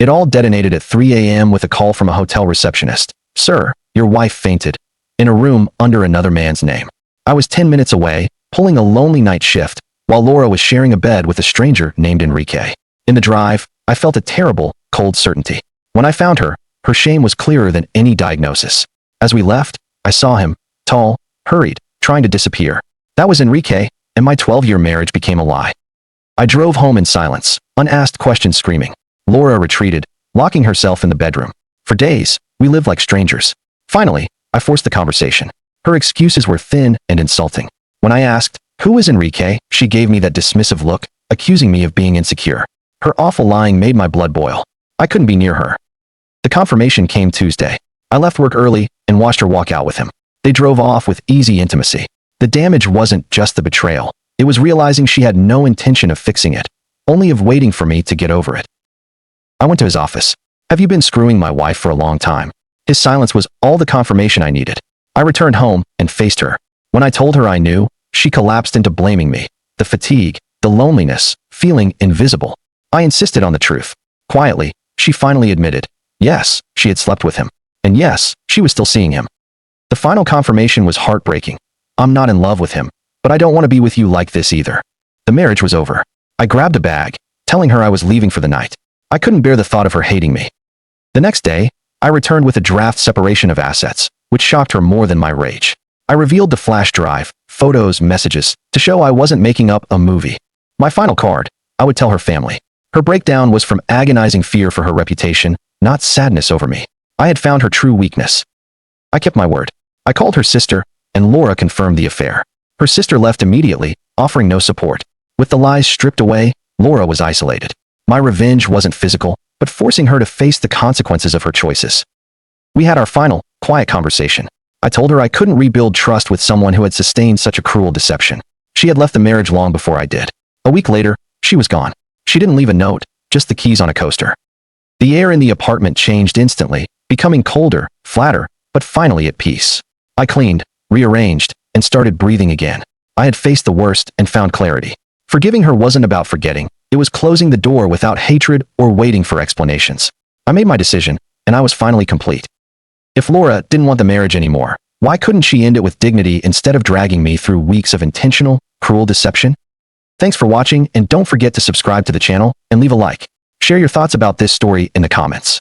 It all detonated at 3 a.m. with a call from a hotel receptionist. "Sir, your wife fainted in a room under another man's name." I was 10 minutes away, pulling a lonely night shift, while Laura was sharing a bed with a stranger named Enrique. In the drive, I felt a terrible, cold certainty. When I found her, her shame was clearer than any diagnosis. As we left, I saw him, tall, hurried, trying to disappear. That was Enrique, and my 12-year marriage became a lie. I drove home in silence, unasked questions screaming. Laura retreated, locking herself in the bedroom. For days, we lived like strangers. Finally, I forced the conversation. Her excuses were thin and insulting. When I asked, "Who is Enrique?" she gave me that dismissive look, accusing me of being insecure. Her awful lying made my blood boil. I couldn't be near her. The confirmation came Tuesday. I left work early and watched her walk out with him. They drove off with easy intimacy. The damage wasn't just the betrayal. It was realizing she had no intention of fixing it, only of waiting for me to get over it. I went to his office. "Have you been screwing my wife for a long time?" His silence was all the confirmation I needed. I returned home and faced her. When I told her I knew, she collapsed into blaming me. The fatigue, the loneliness, feeling invisible. I insisted on the truth. Quietly, she finally admitted, yes, she had slept with him. And yes, she was still seeing him. The final confirmation was heartbreaking. "I'm not in love with him, but I don't want to be with you like this either." The marriage was over. I grabbed a bag, telling her I was leaving for the night. I couldn't bear the thought of her hating me. The next day, I returned with a draft separation of assets, which shocked her more than my rage. I revealed the flash drive, photos, messages, to show I wasn't making up a movie. My final card, I would tell her family. Her breakdown was from agonizing fear for her reputation, not sadness over me. I had found her true weakness. I kept my word. I called her sister, and Laura confirmed the affair. Her sister left immediately, offering no support. With the lies stripped away, Laura was isolated. My revenge wasn't physical, but forcing her to face the consequences of her choices. We had our final, quiet conversation. I told her I couldn't rebuild trust with someone who had sustained such a cruel deception. She had left the marriage long before I did. A week later, she was gone. She didn't leave a note, just the keys on a coaster. The air in the apartment changed instantly, becoming colder, flatter, but finally at peace. I cleaned, rearranged, and started breathing again. I had faced the worst and found clarity. Forgiving her wasn't about forgetting. It was closing the door without hatred or waiting for explanations. I made my decision, and I was finally complete. If Laura didn't want the marriage anymore, why couldn't she end it with dignity instead of dragging me through weeks of intentional, cruel deception? Thanks for watching, and don't forget to subscribe to the channel and leave a like. Share your thoughts about this story in the comments.